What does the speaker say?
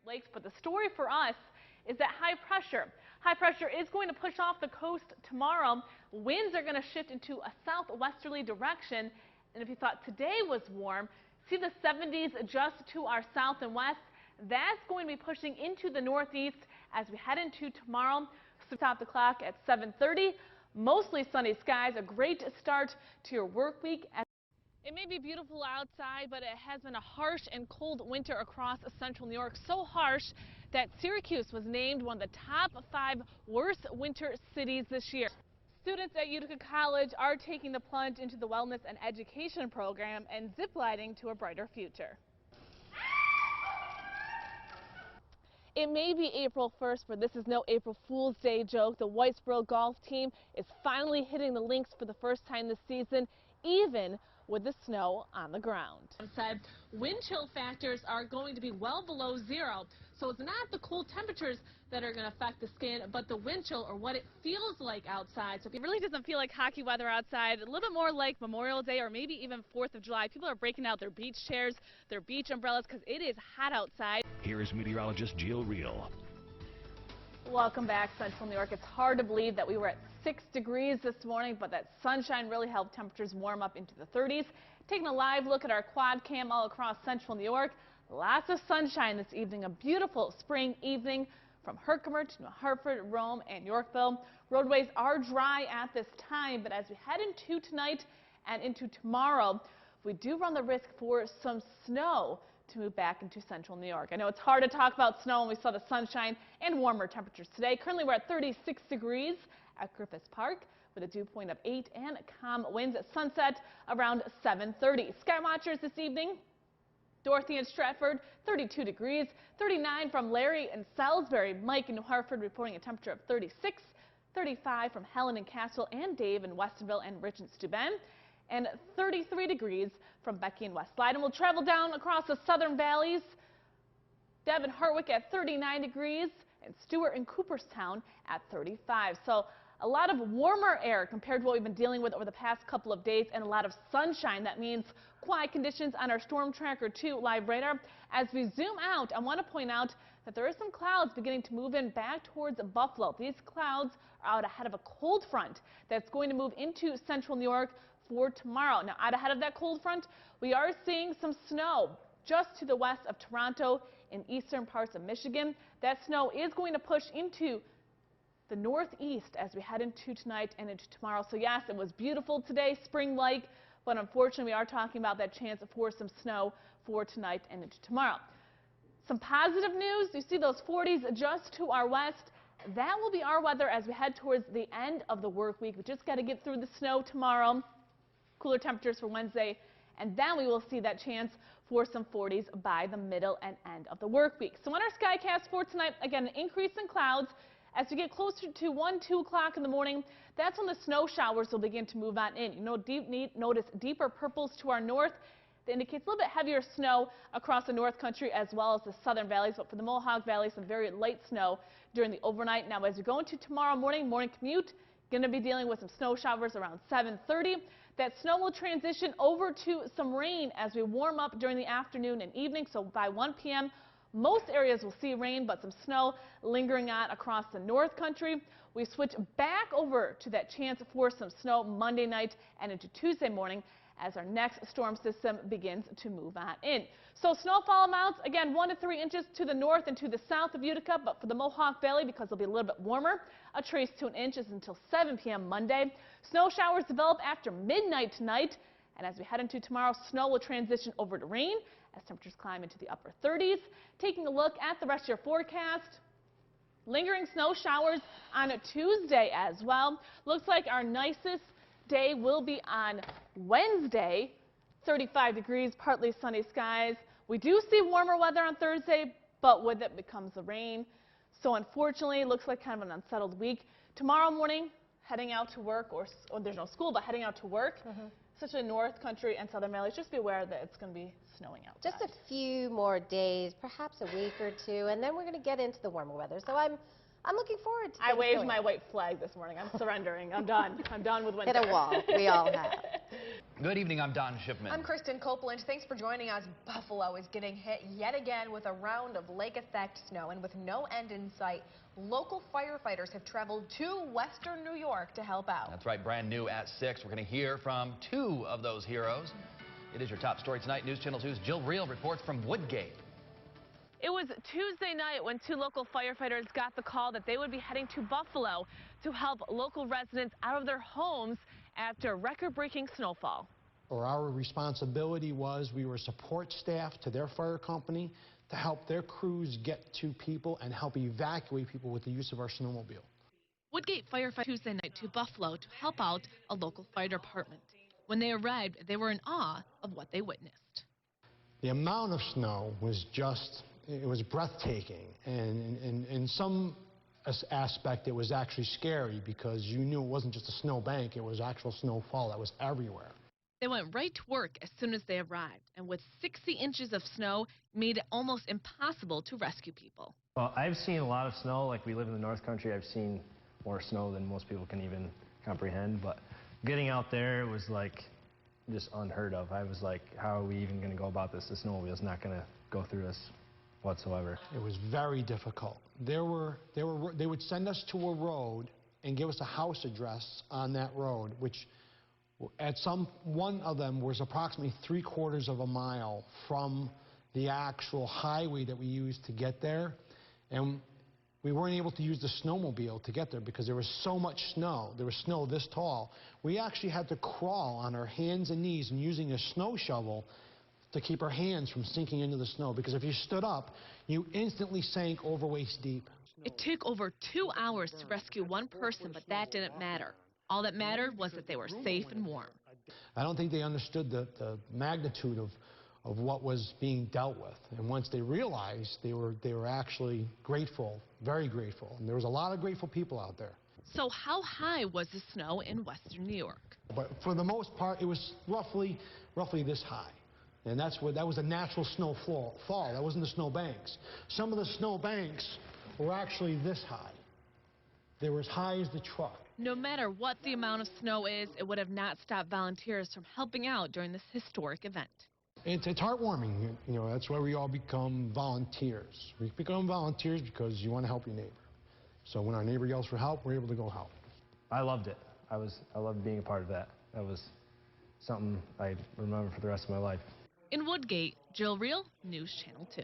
lakes, but the story for us is that high pressure is going to push off the coast tomorrow. Winds are going to shift into a southwesterly direction. And if you thought today was warm, see the 70s just to our south and west. That's going to be pushing into the northeast as we head into tomorrow. Stop the clock at 7:30. Mostly sunny skies, a great start to your work week. It may be beautiful outside, but it has been a harsh and cold winter across central New York. So harsh that Syracuse was named one of the top 5 worst winter cities this year. Students at Utica College are taking the plunge into the wellness and education program and ziplining to a brighter future. It may be April 1st, but this is no April Fool's Day joke. The Whitesboro golf team is finally hitting the links for the first time this season, even with the snow on the ground. Said wind chill factors are going to be well below zero, so it's not the cold temperatures that are going to affect the skin, but the wind chill, or what it feels like outside. So it really doesn't feel like hockey weather outside, a little bit more like Memorial Day or maybe even 4th of July. People are breaking out their beach chairs, their beach umbrellas, because it is hot outside. Here is meteorologist Reale. Welcome back, Central New York. It's hard to believe that we were at 6 degrees this morning, but that sunshine really helped temperatures warm up into the 30s. Taking a live look at our quad cam all across Central New York. Lots of sunshine this evening. A beautiful spring evening from Herkimer to New Hartford, Rome, and Yorkville. Roadways are dry at this time, but as we head into tonight and into tomorrow, we do run the risk for some snow to move back into Central New York. I know it's hard to talk about snow when we saw the sunshine and warmer temperatures today. Currently, we're at 36 degrees at Griffith Park with a dew point of 8 and calm winds at sunset around 7:30. Sky watchers this evening. Dorothy and Stratford, 32 degrees, 39 from Larry and Salisbury. Mike in New Hartford reporting a temperature of 36, 35 from Helen and Castle, and Dave in Westonville and Rich and Steuben, and 33 degrees from Becky and West Lydon. We'll travel down across the southern valleys. Deb and Hartwick at 39 degrees, and Stewart and Cooperstown at 35. So a lot of warmer air compared to what we've been dealing with over the past couple of days, and a lot of sunshine. That means quiet conditions on our Storm Tracker 2 live radar. As we zoom out, I want to point out that there are some clouds beginning to move in back towards Buffalo. These clouds are out ahead of a cold front that's going to move into Central New York for tomorrow. Now, out ahead of that cold front, we are seeing some snow just to the west of Toronto in eastern parts of Michigan. That snow is going to push into the northeast as we head into tonight and into tomorrow. So yes, it was beautiful today, spring-like, but unfortunately we are talking about that chance for some snow for tonight and into tomorrow. Some positive news, you see those 40s just to our west. That will be our weather as we head towards the end of the work week. We just got to get through the snow tomorrow, cooler temperatures for Wednesday, and then we will see that chance for some 40s by the middle and end of the work week. So on our skycast for tonight, again, an increase in clouds. As we get closer to 1, 2 o'clock in the morning, that's when the snow showers will begin to move on in. You know, notice deeper purples to our north. That indicates a little bit heavier snow across the north country as well as the southern valleys. But for the Mohawk Valley, some very light snow during the overnight. Now, as we go into tomorrow morning commute, going to be dealing with some snow showers around 7:30. That snow will transition over to some rain as we warm up during the afternoon and evening. So by 1 p.m., most areas will see rain, but some snow lingering on across the north country. We switch back over to that chance for some snow Monday night and into Tuesday morning as our next storm system begins to move on in. So snowfall amounts, again, 1 to 3 inches to the north and to the south of Utica, but for the Mohawk Valley, because it'll be a little bit warmer, a trace to 1 inch until 7 p.m. Monday. Snow showers develop after midnight tonight, and as we head into tomorrow, snow will transition over to rain as temperatures climb into the upper 30s. Taking a look at the rest of your forecast, lingering snow showers on a Tuesday as well. Looks like our nicest day will be on Wednesday, 35 degrees, partly sunny skies. We do see warmer weather on Thursday, but with it becomes the rain. So unfortunately, it looks like kind of an unsettled week. Tomorrow morning, heading out to work, or there's no school, but heading out to work, especially north country and southern valleys, just be aware that it's going to be snowing outside. Just a few more days, perhaps a week or two, and then we're going to get into the warmer weather. So I'm looking forward to it. I waved my white flag this morning. I'm surrendering. I'm done. I'm done with winter. Hit a wall. We all have. Good evening, I'm Don Shipman. I'm Kristen Copeland. Thanks for joining us. Buffalo is getting hit yet again with a round of lake-effect snow, and with no end in sight, local firefighters have traveled to western New York to help out. That's right, brand new at 6. We're going to hear from 2 of those heroes. It is your top story tonight. News Channel 2's Jill Reale reports from Woodgate. It was Tuesday night when 2 local firefighters got the call that they would be heading to Buffalo to help local residents out of their homes after record-breaking snowfall. Our responsibility was we were support staff to their fire company to help their crews get to people and help evacuate people with the use of our snowmobile. Woodgate firefighters Tuesday night to Buffalo to help out a local fire department. When they arrived, they were in awe of what they witnessed. The amount of snow was just, it was breathtaking, and in some aspect it was actually scary because you knew it wasn't just a snow bank, it was actual snowfall that was everywhere. They went right to work as soon as they arrived, and with 60 inches of snow, made it almost impossible to rescue people. Well, I've seen a lot of snow. Like, we live in the North Country. I've seen more snow than most people can even comprehend, but getting out there was like just unheard of. I was like, how are we even going to go about this? The snowmobile's not going to go through this whatsoever. It was very difficult. They would send us to a road and give us a house address on that road, which one of them was approximately 3/4 of a mile from the actual highway that we used to get there, and we weren't able to use the snowmobile to get there because there was so much snow. There was snow this tall. We actually had to crawl on our hands and knees and using a snow shovel to keep our hands from sinking into the snow, because if you stood up, you instantly sank over waist deep. It took over 2 hours to rescue one person, but that didn't matter. All that mattered was that they were safe and warm. I don't think they understood the magnitude of what was being dealt with. And once they realized, they were actually grateful, very grateful. And there was a lot of grateful people out there. So how high was the snow in western New York? But for the most part, it was roughly this high. And that was a natural snowfall. That wasn't the snow banks. Some of the snow banks were actually this high. They were as high as the truck. No matter what the amount of snow is, it would have not stopped volunteers from helping out during this historic event. It's heartwarming. You know, that's why we all become volunteers. We become volunteers because you want to help your neighbor. So when our neighbor yells for help, we're able to go help. I loved it. I loved being a part of that. That was something I remember for the rest of my life. In Woodgate, Jill Reale, News Channel 2.